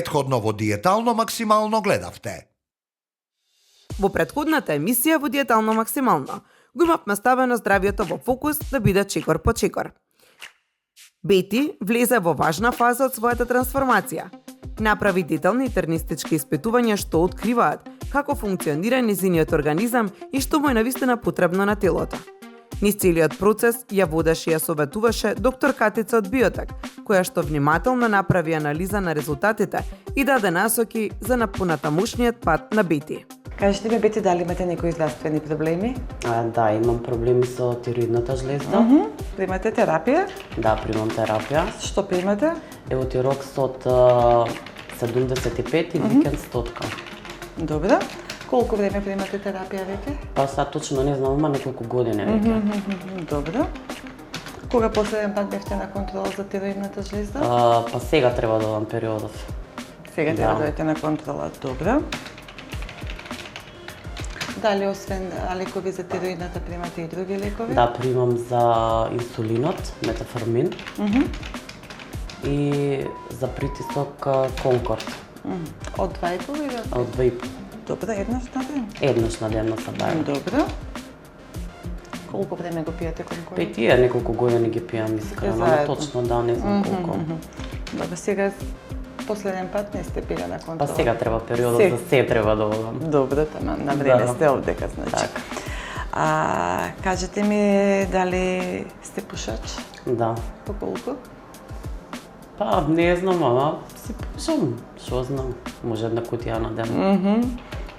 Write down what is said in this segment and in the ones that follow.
Претходно во Диетално максимално гледавте. Во претходната емисија во Диетално максимално го имавме ставено здравието во фокус да биде чекор по чекор. Бети влезе во важна фаза од својата трансформација. Направи детални интернистички испитувања што откриваат како функционира незиниот организам и што му е навистина потребно на телото. Низ целиот процес ја водеше и ја советуваше доктор Катица од Биотек, која што внимателно направи анализа на резултатите и даде насоки за понатамошниот пат на Бети. Кажете ми, Бети, дали имате некои здравствени проблеми? Да, имам проблеми со тироидната жлезда. Примате терапија? Да, примам терапија. Што примате? Еутирокс од 75 и викенд 100. Добро. Колку време примате терапија веќе? Па сега точно не знам, има неколку години веќе. Добро. Кога последен пат бевте на контрола за тироидната жлезда? Па сега треба да одам периодов. Сега треба да одите на контрола. Добро. Дали освен лекови за тироидната примате и други лекови? Да, примам за инсулинот, метаформин. И за притисок Конкорд. Од 2,5 или од 2,5? Добро, еднаш на ден? Еднаш на ден се дај. Добро. Колку време го пиете Конкорд? Па тие неколку години ги пијам искрено, но точно да, не знам колку. Добро, сега последен пат не сте пиле на контрола? Па сега треба периодот за се треба да одам. Добро, тама на време сте овдека, значи. Кажете ми, дали сте пушач? Да. По колку? Па, не знам, ама си пушам, што знам, може една кутија на ден.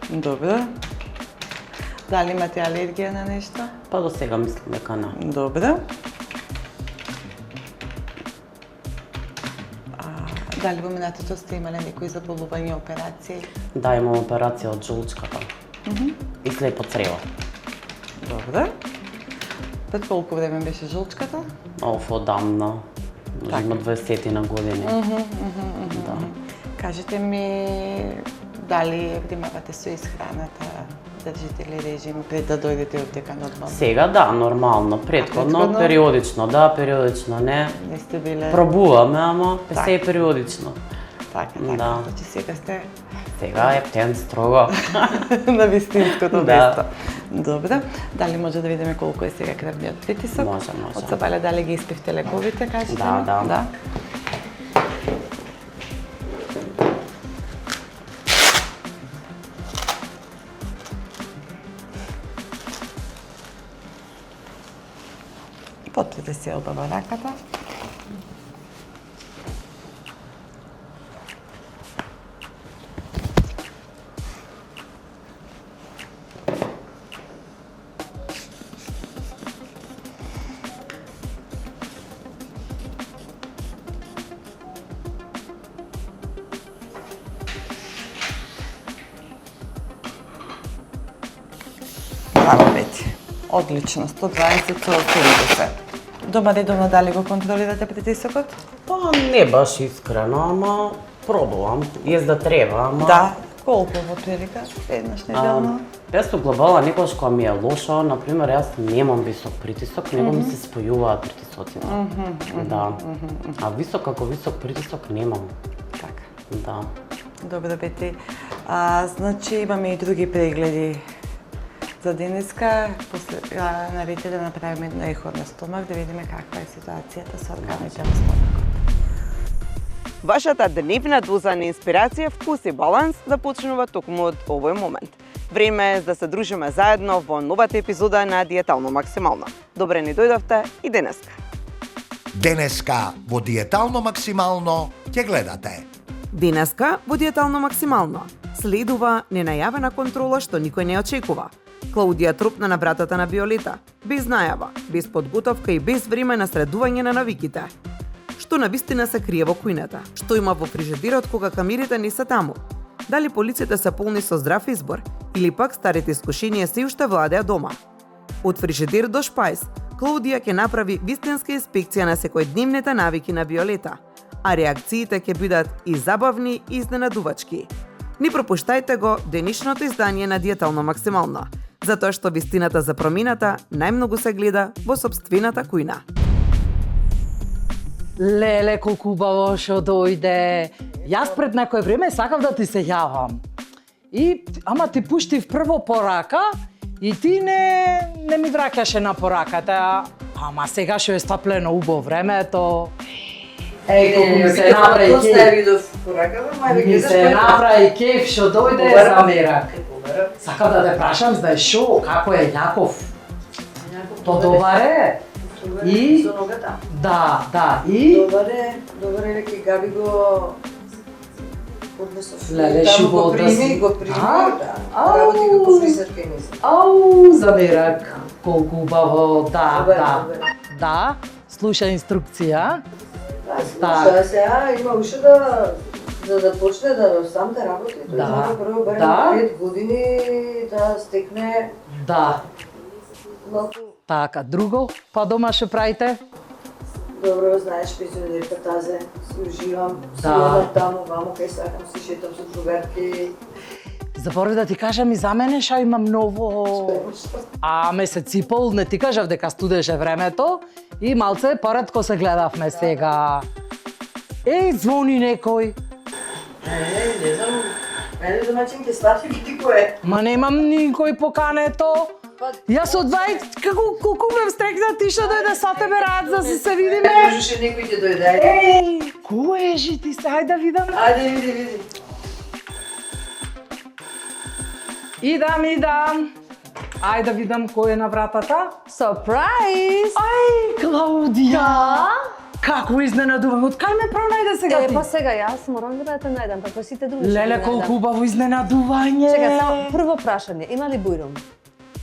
Добро. Дали имате алергија на нешто? Па до сега мислам дека не. Добро. Дали во минатото сте имале некои заболувања, операции? Да, имам операција од жолчката. И слепо црево. Добро. Пред колку време беше жолчката? Одамна. Може има 20 на години. Да. Кажете ми, дали внимавате со исхраната, држите ли режим пред да дојдете овдека нормално? Сега да, нормално, претходно, периодично да, периодично не. Не сте биле... Пробуваме, ама се е периодично. Така, значи сега сте... Сега е птен строго. На вистинското место. Добро. Дали може да видиме колку е сега крвниот притисок? Може. Од Сабале, дали ги испивте лековите, кажете ми? Да. Потрете се обава раката. Браво, Бети. Одлично, 120 со 80. Дома редовно дали го контролирате притисокот? Па не баш искрено, ама пробувам. Језда треба, ама... Да. Колку во прилика? Еднаш неделно? Јас сум глобала некојаш кога ми е лошо, например, јас немам висок притисок, него ми се спојуваат притисоците. Да. А висок како висок притисок немам. Така. Да. Добро, Бети. Значи имаме и други прегледи за денеска. После навете да направиме едно ехо на стомак, да видиме каква е ситуацијата со органите на стомакот. Вашата дневна доза на инспирација, вкус и баланс започнува токму од овој момент. Време е да се дружиме заедно во новата епизода на Диетално максимално. Добре ни дојдовте и денеска. Денеска во Диетално максимално ќе гледате. Денеска во Диетално максимално следува ненајавена контрола што никој не очекува. Клаудија тропна на вратата на Виолета, без најава, без подготовка и без време на средување на навиките. Што навистина се крие во кујната? Што има во фрижедерот кога камерите не се таму? Дали полиците се полни со здрав избор или пак старите искушенија се уште владеа дома? Од фрижедер до шпајс, Клаудија ќе направи вистинска инспекција на секојдневните навики на Виолета, а реакциите ќе бидат и забавни и изненадувачки. Не пропуштајте го денешното издание на Диетално максимално, затоа што вистината за промината најмногу се гледа во сопствената кујна. Леле, колку убаво што дојде. Јас пред некое време сакав да ти се јавам. Ама ти пуштив прво порака и ти не ми враќаше на пораката. Ама сега што е стаплено убаво времето. Еј, колку ми се направи кеф. Доста видов поракава, мај Ми се направи кеф што дојде за мерак. Сакав да те прашам, знаеш шо, како е Јаков? То добар е. И со ногата. да, и Добар е, ке Габи го однесов. Леле, Таму шо го прими, однеси? го прими, А? да. Ау. Работи како фризерка и мислам. ау, за мерак, колку убаво, Добар. Да, слуша инструкција. Да, слуша, сега има уште да за да почне да сам да работи, тој Да. мора прво барем Да. 5 години да стекне Да, малку така, друго, па дома што правите? добро, знаеш, пензионерка тазе, си уживам, си Да. одам таму, вамо, кај сакам, си шетам со другарки. Заборав да ти кажам и за мене ша имам ново. Месец и пол не ти кажав дека студеше времето и малце поредко се гледавме сега. Еј, звони некој. Не знам, мене домаќин ке свати види кој е. Ма немам никој покането. Јас од вај, колку ме встрекна ти што дојде со тебе рад за да се видиме. Можеше некој ќе дојде. Еј, кој е жити се, ајде да видам. Ајде, види. Идам. Ајде да видам кој е на вратата. Surprise! Ај, Клаудија! Како изненадувам, од кај ме пронајде сега ти? Па сега јас морам да те најдам, како сите други. што Леле, ги колку најдам. убаво изненадување. Чекај, само прво прашање, има ли бујрум?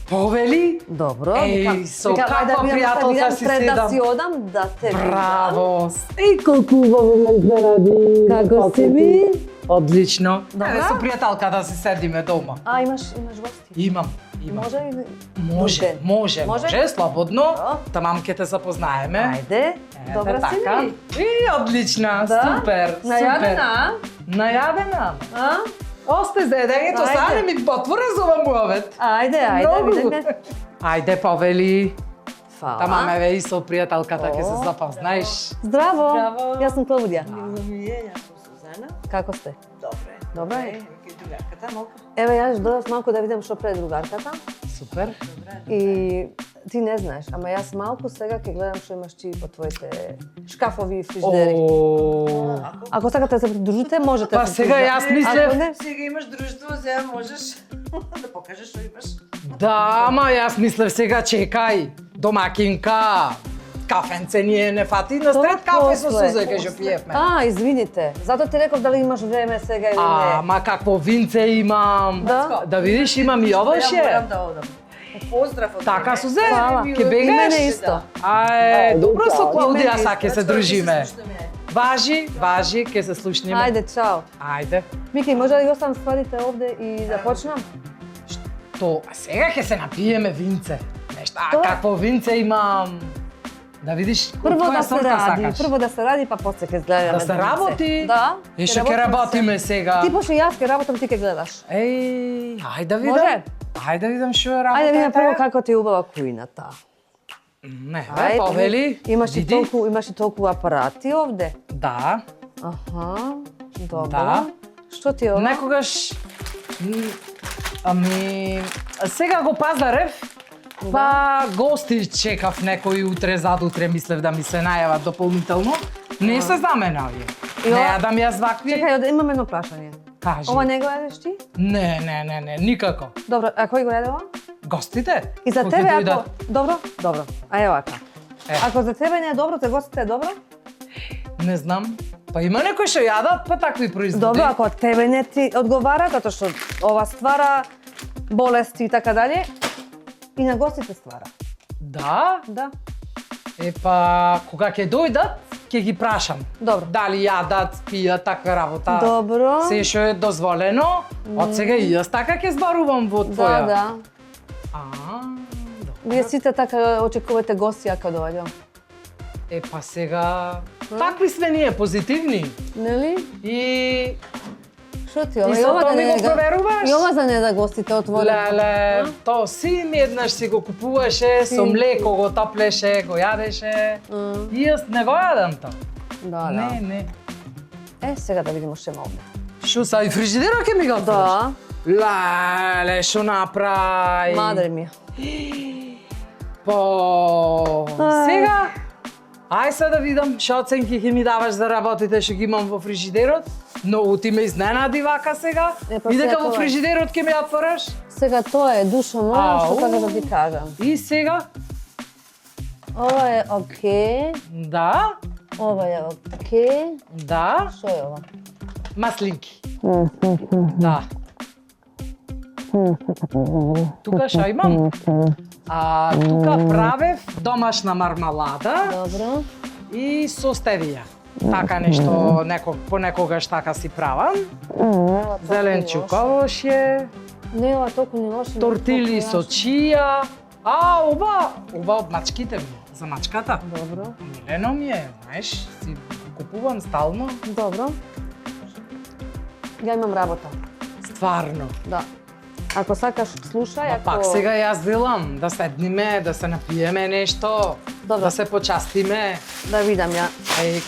Повели? Добро. Еј, со Вика, каква ајде, видам, пријателка видам, си пред седам. да си одам, да те Браво! Еј, колку убаво ме изненади. Како си ми? Одлично. Добра. Еве со пријателка да си седиме дома. А, имаш гости? Имам. Може или? Може, Може? слободно. Добро. Тамам ќе те запознаеме. Ајде, добра си така. ми. И одлична, Да? супер, Најадена, Најадена. а? Осте за едењето, Ајде. сега ми потвора зова муавет. Ајде, видиме. Ајде, повели. Фала. Тама ме ве и со пријателката ќе се запознаеш. Здраво. Здраво. Јас сум Клаудија. Јас сум Сузана. Како сте? Добре. Добре. Ке другарката малку. Еве, јас додав малку да видам што прави другарката. Супер. И ти не знаеш, ама јас малку сега ќе гледам што имаш ти по твоите шкафови и фрижидери. О. Ако сакате да се придружите, можете. Па да се сега придружите. јас мислев- Ако не, Сега имаш друштво, сега можеш да покажеш што имаш. Да, ама јас мислев сега чекај. Домакинка. Кафенце ние не фати на стрет кафе со после. Сузе ќе пиевме. извините. Затоа ти реков дали имаш време сега или не. Ама какво винце имам. Да. Да видиш, имам и ова Ја ше. морам да одам. Поздрав од Така, мене. Сузе, Фала. ќе И бегаш? мене исто. Ај, добро со И Клаудија мене са ќе се Затоа дружиме. се слушнеме. Важи, ќе се слушнеме. Ајде, чао. Ајде. Мики, може да ги оставам стварите овде и да почнам? То, а сега ќе се напиеме винце. Нешта, Тоа? какво винце имам? Да видиш Прво која да се сорта ради, сакаш. прво да се ради, па после ќе гледаме. Да се винце. работи? Да. И што ќе работиме сега? Ти пошто јас ќе работам, ти ќе гледаш. Еј, ајде да видам. Може? Ајде да видам што е работа. Ајде видиме прво како ти е убава кујната. Не, бе, повели. Имаш и види. толку апарати овде. Да. Аха, добро. Да. Што ти е ова? Некогаш ами сега го пазарев. Па гости чекав некој утре задутре, мислев да ми се најават дополнително. Не се замена овие. И Не ова- јадам јас вакви. Чекај, имам едно прашање. Кажи. Ова не го јадеш ти? Не, никако. Добро, а кој го јаде ова? Гостите? И за кои тебе ќе ако... дојдат. Добро. А е вака. Ако за тебе не е добро, за гостите е добро? Не знам. Па има некои што јадат па такви производи. Добро, ако тебе не ти одговара, затоа што ова ствара болести и така дале, и на гостите ствара. Да? Да. Па кога ќе дојдат, ќе ги прашам. Добро. Дали јадат, пијат, таква работа. Добро. Се што е дозволено. Од сега и јас така ќе збарувам во твоја. Да. А, Вие сите така очекувате гости ако доаѓам. па сега такви сме ние, позитивни. Нели? И Што ти И ова? со тоа ми го проверуваш? И ова за не да гостите отворено. леле, то си еднаш си го купуваше, со млеко го топлеше, го јадеше. И јас не го јадам тоа. Да, Не. Сега да видиме што има овде. Шо са и фрижидерот ќе ми го отвориш? Да. Леле, шо направи? Мадре ми. Сега, ај се да видам што оценки ќе ми даваш за работите што ги имам во фрижидерот. Многу ти ме изненади вака сега. Па И дека сега во тоа е. фрижидерот ќе ми отвориш. Сега тоа е душо моја, што така да ти кажам. И сега, Ова е окей, да, ова е окей. да, Што е ова? маслинки. Да. Тука што имам? Тука правев домашна мармалада Добро. и со стевија. Така нешто понекогаш така си правам. Зеленчук овошје, Не, ова толку не лошо. тортили со чија. Ова од мачките ми, за мачката. Добро. Милено ми е, знаеш, си купувам стално. Добро. Ја имам работа. Стварно. Да. Ако сакаш, слушај, ако... Пак сега јас велам да седниме, да се напиеме нешто, Добро. да се почастиме. Да видам ја.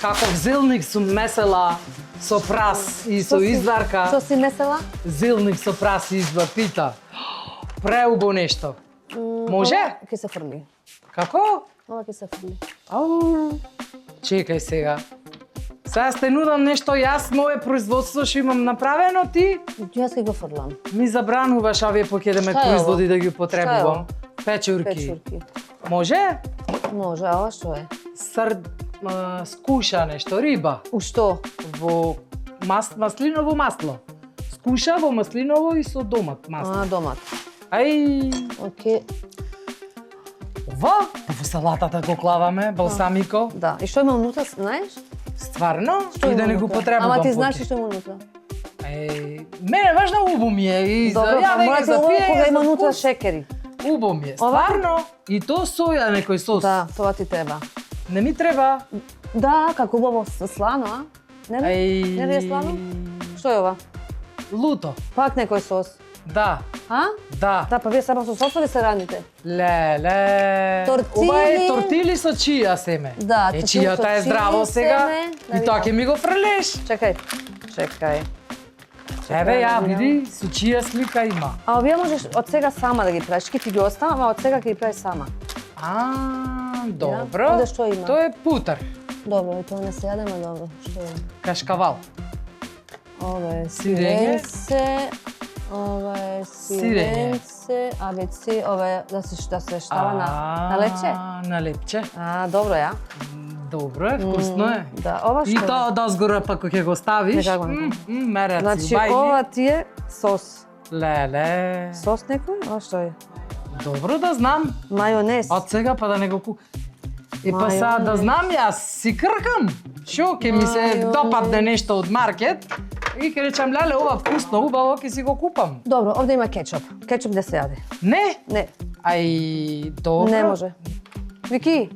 Каков зелник сум месела со прас и со изварка. Што си месела? Зелник со прас и извар, пита. Преубо нешто. Може? Ова ќе се фрли. Како? Ова ќе се фрли. Ау, чекај сега. Сега сте нудам нешто јас, мое производство што имам направено, ти Јас ќе го фрлам. ми забрануваш овие покидеме Šta je производи ovo? да ги употребувам. Печурки. Печурки. Може? Може, а ова што е? Скуша нешто, риба. У што? Во маслиново масло. Скуша во маслиново и со домат масло. Домат. Ај, Окей. ова во салатата го клаваме, балсамико. Да. И што има унутра, знаеш? Стварно? Што И има да не го унутра? потребувам. Ама ти знаеш поки. што има унутра? Мене важно убо ми е и за Добро, ја да мора ги ти убаво запиеме кога за има унутра вкус. шекери. Убо ми е, Ова? стварно. И то соја некој сос. Да, тоа ти треба. Не ми треба. Да, како убаво слано, а? Не ли? Не ли е слано? Што е ова? Луто. Пак некој сос. Да, А? да. Да, па вие само со сосови се радите. Леле. Тортили. Ова е тортили со чија семе. Да, Е, тортили чијата е со здраво чија сега. семе, да И тоа видам. ќе ми го фрлеш. Чекај. Еве ја, да види, со чија слика има. А овие можеш од сега сама да ги правиш, ќе ти ги оставам, а од сега ќе ги правиш сама. Добро. Овде што има? Тоа е путар, Добро, и тоа не се јадеме, добро. Што е? кашкавал. Ова е Сирење. сиренце, ова е сиренце, абеци, ова е да се штава на лепче. На лепче. Добро ја. Добро е, вкусно е. Да, ова што И е? тоа дозгора па кога ќе го ставиш. Нека го направам. Мераци, Значи, бајни. ова ти е сос. Леле. Сос некој? Ова што е? Добро да знам. Мајонез. Од сега па да не го И па сега да Мајонез. знам јас си кркам. Шо ќе ми се Мајонез. допадне нешто од маркет и ќе речам леле ова вкусно, убаво ќе си го купам. Добро, овде има кетчуп. Кетчуп не се јаде. Не? Не, Ај, добро. не може. Вики,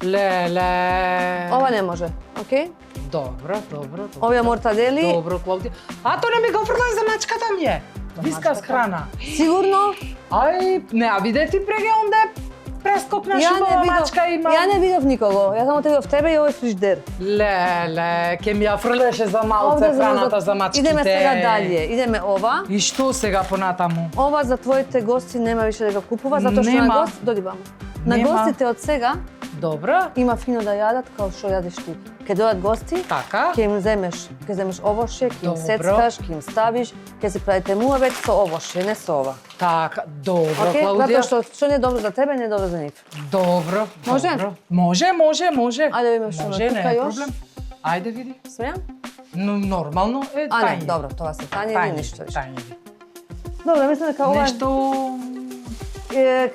Леле. ова не може, окей? Добро, добро. Овие мортадели, Добро, Клаудија. А тоа не ми го фрлај за мачката ми е. Вискас храна. сигурно? Ај, не, а биде ти преге онде прескокнаш Ја убава не мачка видов, има. ја не видов никого. Ја само те видов тебе и овој фриждер. Леле, ке ми ја фрлеше за малце Овде храната за мачките. Идеме сега далje. Идеме ова. И што сега понатаму? Ова за твоите гости нема више да го купува, затоа што Нема. на гост доди бамо. На Нема. гостите од сега Добро, има фино да јадат како што јадеш ти. Ке дојдат гости, така. ќе им земеш овошје, ќе им Добро. сецкаш, ќе им ставиш, ќе си правите муавет со овошје, не со ова. Така, добро, Океј? Клаудија. Затоа што не е добро за тебе, не е добро за нив. Добро, Може? добро. Може. Ајде да видиме што има Може, не тука е још. проблем. Ајде види. Смеам? Но нормално е А не, тањи. добро, тоа се тањеви, ништо више. Тањеви. Добро, мислам дека ова Нешто...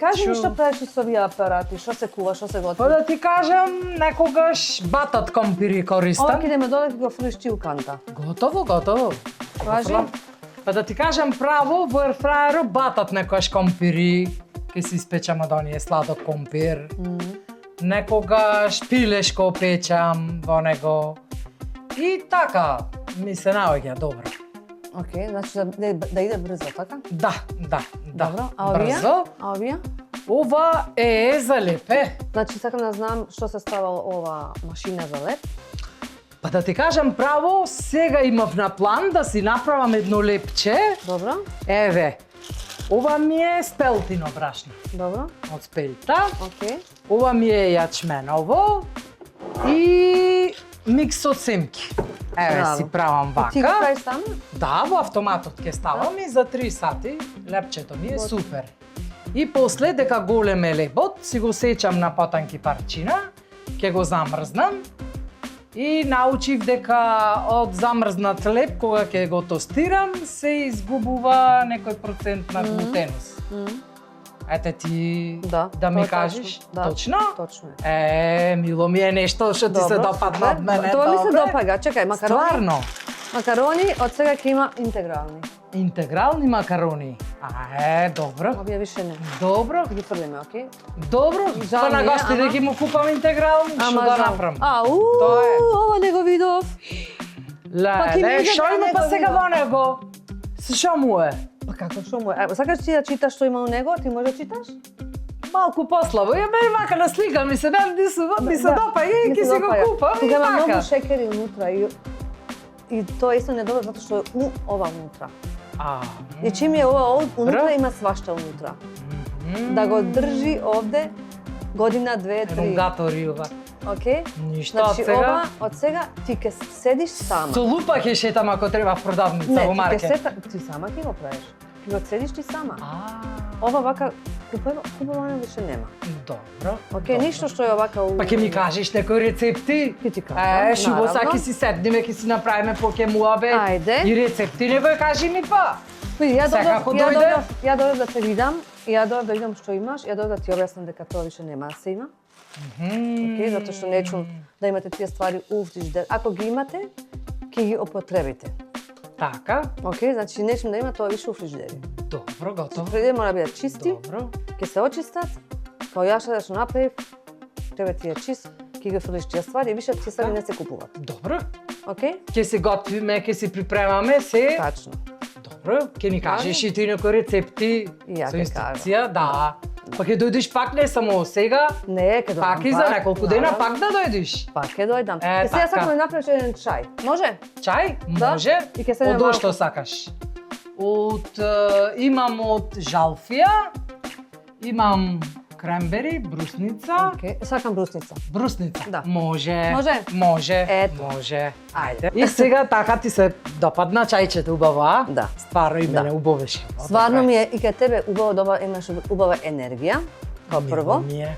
кажи ми Шо? што правиш со овие апарати, што се кува, што се готви. Па да ти кажам, некогаш батат компири Ова користам. ќе идеме доле ќе го фрлиш ти у канта. Готово. Кажи. Па да ти кажам право, во ерфраерот батат некогаш компири, ќе си испечам од оние сладок компир. Некогаш пилешко печам во него. И така, ми се наоѓа добро. Океј, значи да иде брзо, така? Да. Добро, а овие? Брзо. А овие? Ова е за лепе. Значи сакам да знам што се става ова машина за леп. Па да ти кажам право, сега имав на план да си направам едно лепче. Добро, Еве, ова ми е спелтино брашно добро, од спелта. окей. Ова ми е јачменово и микс од семки. Еве Браво. си правам Ти го вака. правиш сама? Да, во автоматот ќе ставам и за 3 сати лепчето ми е супер. И после дека голем е лебот, си го сечам на потанки парчина, ќе го замрзнам и научив дека од замрзнат леб, кога ќе го тостирам, се изгубува некој процент на глутенус. Ете ти Да, да ми тоа е кажеш, точно. Да, точно? точно е. Мило ми е нешто што ти се Добро, допадна од супер. мене. Тоа ми се добре? допаѓа. Чекај, макарони. Стварно? Макарони од сега ќе има интегрални. Интегрални макарони. Добро. Овие више не. Добро. Ги фрлиме, окей? Добро. Жал Па ми на е, гости ама- да ги му купам интегрални, што да жал. направам? Тоа е. Ова не го видов. Па ќе ми Леле, иде што да има не па го сега видов. во него? Што му е? Па како што му е? Сакаш ти да читаш што има у него? Ти можеш да читаш? Малку послабо. Ја мене вака на слика ми се ми се допаѓа и Ми ќе се си го допаѓа. купам и Тука има вака. многу шекери унутра и тоа исто не добро затоа што е у ова унутра. И чим е ова унутра има свашта унутра. Да го држи овде година, две, три. Елонгатори ова. Окей? Ништо од Значи сега. ова од сега ти ќе седиш сама. Со лупа ќе шетам ако треба в продавница Не, во ти ќе маркет. ти сама ќе го правиш. Ќе го седиш ти сама. А, Ова вака купувано више нема. добро. Окей, добро. ништо што е овака у... Па ќе ми кажеш некои рецепти? Ќе ти кажам, Шубо, наравно. саки си седниме, ќе си направиме поке муабет. Ајде. И рецепти некој кажи ми па. Види, Секако дојде. ја дојдов да те видам, и ја дојдов да видам што имаш, ја дојдов да ти објаснам дека тоа више нема да се има. Окей, затоа што нечу да имате тие ствари у фрижидер. Ако ги имате, ќе ги употребите. Така, Окей, значи нечем да има тоа више у фрижидери. добро, готово. Фрижидери мора да бидат чисти, Добро. ќе се очистат, као јас да што направив, треба ти е чист, ќе ги фрлиш тие ствари и више тие ствари не се купуваат. Добро. Окей? Ќе се готвиме, ќе се припремаме се. Тачно. Добро, ќе ни кажеш и ти некои рецепти И ја со ќе инструкција, да. Па ќе дојдеш пак не само сега, Не, ќе дојдам пак и за неколку дена пак да дојдеш. Пак ќе дојдам. Е, И сега така. сакам да направиш еден чај. Може? Чај? Да. Може. И ќе седнеме Од малку. што сакаш? Имам од жалфија, имам крембери, брусница. Окей, сакам брусница. Брусница? Да. Може. Може? Може. Ето. Може. Ајде. И сега така ти се допадна чајчето убаво, а? Да. Стварно и мене Да. убавеше. Стварно ми е и кај тебе убаво имаш убава енергија, као прво. Ми е.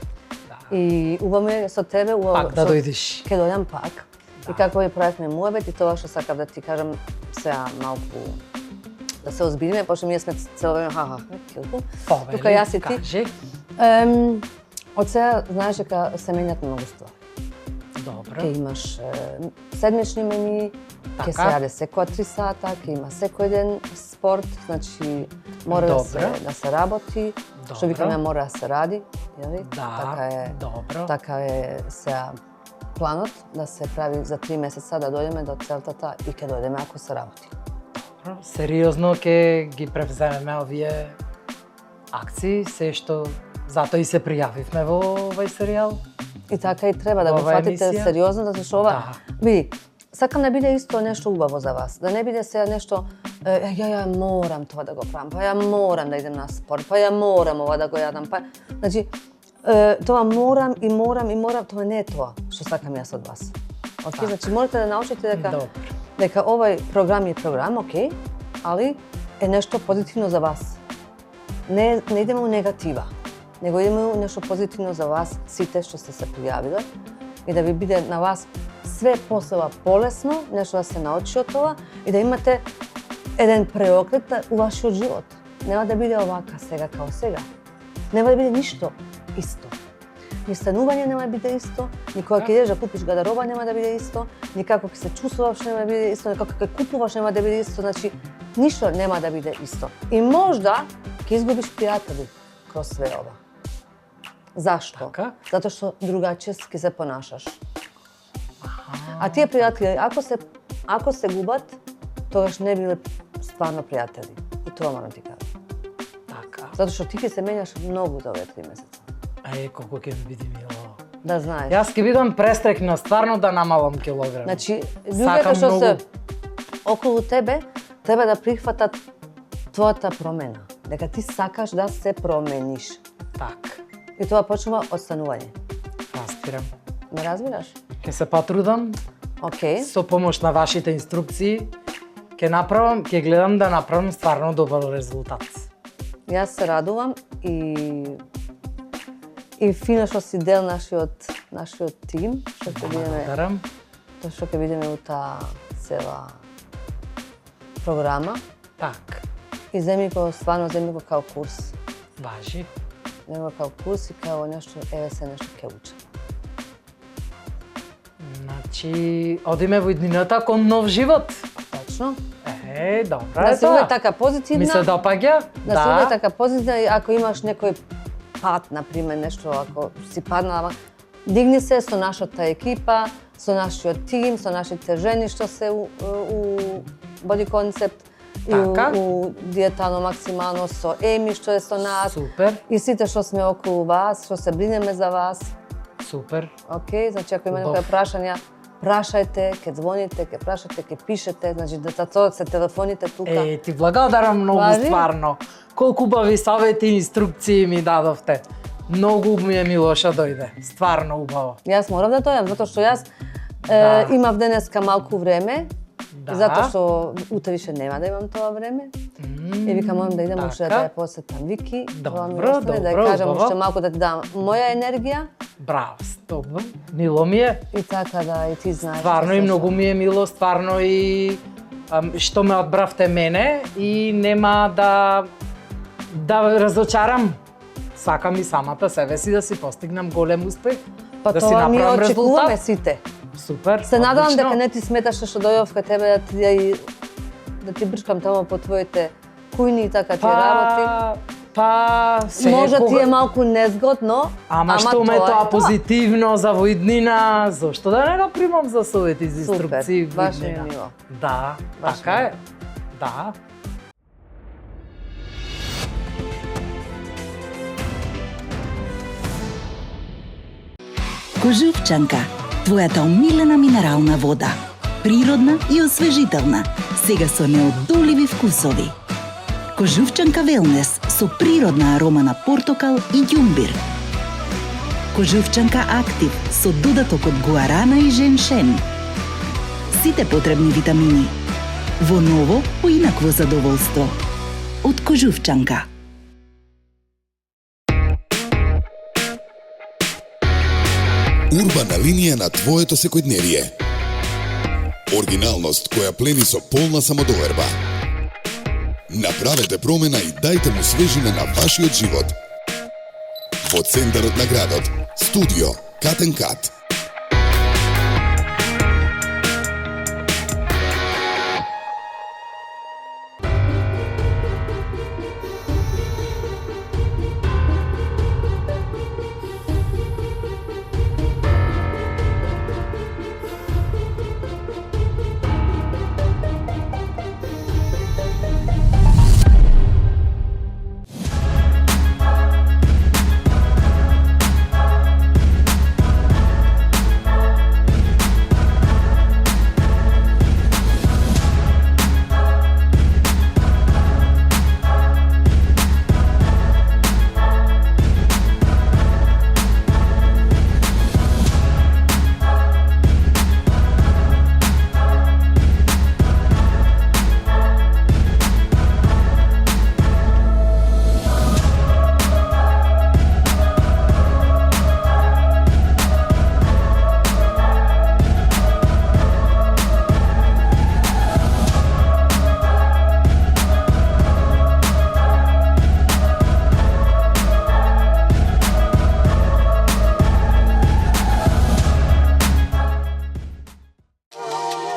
Да. И убаво ми е со тебе, убаво Пак да дојдеш. Ќе дојдам пак. И како ја правевме муабет и тоа што сакав да ти кажам сега малку да се озбилиме, пошто ние сме цело време килку. Повели, Тука јас и ти. кажи. Од сега знаеш дека се менјат многу ствари. Добро. Ќе имаш седмични мени, ќе се Така. јаде секоја 3 сата, ќе има секој ден спорт, значи мора Добро. да се работи, што викаме Добро. мора да се ради, јави? Да, така е. добро. Така е сега планот да се прави за 3 месеца да дојдеме до целтата и ќе дојдеме ако се работи. Добро. Сериозно ќе ги превземеме овие акции, се што затоа и се пријавивме во овој серијал. И така и треба да го Ова фатите емисија? сериозно, затоа што ова, Да. види, сакам да биде исто нешто убаво за вас, да не биде сега нешто ја морам тоа да го правам, па ја морам да идем на спорт, па ја морам ова да го јадам, па значи тоа морам и морам и морам, тоа не е тоа што сакам јас од вас. Океј, значи можете да научите дека Добро. дека овој програм е програм, океј, али е нешто позитивно за вас. Не идеме у негатива, него идеме у нешто позитивно за вас, сите што сте се пријавиле, и да ви биде на вас све посева полесно, нешто да се научи од тоа и да имате еден преокрет у вашиот живот. Нема да биде овака сега као сега. Нема да биде ништо исто. Ни станување нема да биде исто, ни кога ќе идеш да купиш гардероба нема да биде исто, ни како ќе се чувствуваш нема да биде исто, ни како ќе купуваш нема да биде исто, значи ништо нема да биде исто. И можда ќе изгубиш пријатели кроз све ова. Зашто? Така. Затоа што другаче ќе се понашаш. А тие пријатели, ако се губат, тогаш не биле стварно пријатели. И тоа морам ти кажам. Така. Затоа што ти ќе се менјаш многу за овие 3 месеца. Колку ќе ми биде мило. Да знаеш. Јас ќе бидам престрекна стварно да намалам килограми. Значи, Сакам луѓето што се многу. околу тебе треба да прихватат твојата промена. Дека ти сакаш да се промениш. Так, И тоа почнува од станување. разбирам. Ме разбираш? Ќе се потрудам Океј. со помош на вашите инструкции. Ќе гледам да направам стварно добар резултат. Јас се радувам и фино што си дел нашиот тим, што ќе бидеме, Дарам. што ќе бидеме у таа цела програма. Так, И земи го као курс. важи. Земи го као курс и као нешто, еве се нешто ќе учам. Значи, одиме во иднината кон нов живот. Точно. Добра Да е се биде тоа. така позитивна. Ми се допаѓа. Да се биде така позитивна и ако имаш некој пат, например, нешто, ако си паднала, дигни се со нашата екипа, со нашиот тим, со нашите жени што се у Body Concept, и Така. у Диетално максимално, со Еми што е со нас, Супер, и сите што сме околу вас, што се бринеме за вас. супер. Океј, значи ако има Убав. некои прашања, прашајте, ќе звоните, ќе прашате, ќе пишете, значи да тоа се телефоните тука. Ти благодарам многу Важи. стварно. Колку убави совети и инструкции ми дадовте. Многу ми е мило што дојде. Стварно убаво. Јас морав да дојдам, затоа што јас Да. имав денеска малку време, Да. затоа што утре више нема да имам тоа време. И викам, морам да идам уште да ја посетам Вики, тоа ми Добро, остане, да ја добро, кажам убаво. уште малку да ти дам моја енергија Браво, добро. Мило ми е. и така да и ти знаеш. Стварно што и се многу ми е мило, стварно и што ме одбравте мене и нема да разочарам. Сакам и самата себе си да си постигнам голем успех. Па да си тоа ми направам очекуваме резултат. сите. Супер. Се надевам одлично. дека не ти сметаше што дојдов кај тебе да ти брчкам тамо по твоите кујни и така ти работи. Па, Може ти е секогаш. малку незгодно, Ама што ме е тоа позитивно за во иднина, зошто да не го примам за совети, за Супер, инструкции во баш ми е иднина? мило. Да, Баш така ми е. Да. Кожувчанка, твојата омилена минерална вода. Природна и освежителна, сега со неодоливи вкусови. Кожувчанка Велнес со природна арома на портокал и ѓумбир. Кожувчанка Актив со додаток од гуарана и женшен. Сите потребни витамини. Во ново, поинакво задоволство. Од Кожувчанка. Урбана линија на твоето секојдневие. Оригиналност која плени со полна самодоверба. Направете промена и дајте му свежина на вашиот живот. Во центарот на градот, студио Cut and Cut.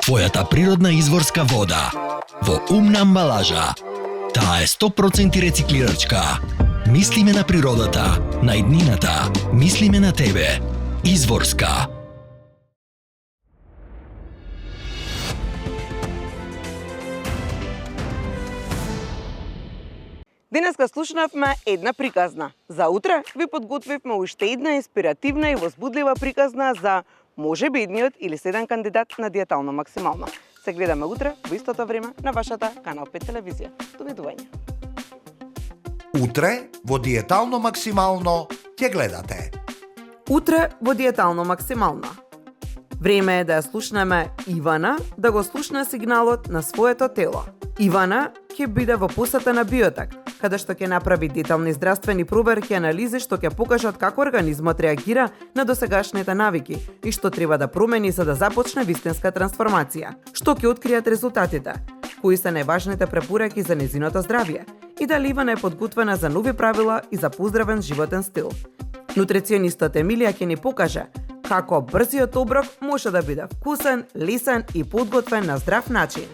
Твојата природна изворска вода во умна амбалажа. Таа е 100% рециклирачка. Мислиме на природата, на иднината, мислиме на тебе. Изворска. Денеска слушнавме една приказна. За утре ви подготвивме уште една инспиративна и возбудлива приказна за можеби едниот или 7 кандидат на диетално максимално. Се гледаме утре во истото време на вашата Канал 5 телевизија. Довидување. Утре во диетално максимално ќе гледате. Утре во диетално максимално. Време е да ја слушнеме Ивана да го слушне сигналот на своето тело. Ивана ќе биде во посета на биотек, каде што ќе направи детални здравствени проверки и анализи што ќе покажат како организмот реагира на досегашните навики и што треба да промени за да започне вистинска трансформација. Што ќе откријат резултатите? Кои се најважните препораки за незиното здравје? И дали Ивана е подготвена за нови правила и за поздравен животен стил? Нутриционистот Емилија ќе ни покаже како брзиот оброк може да биде вкусен, лесен и подготвен на здрав начин.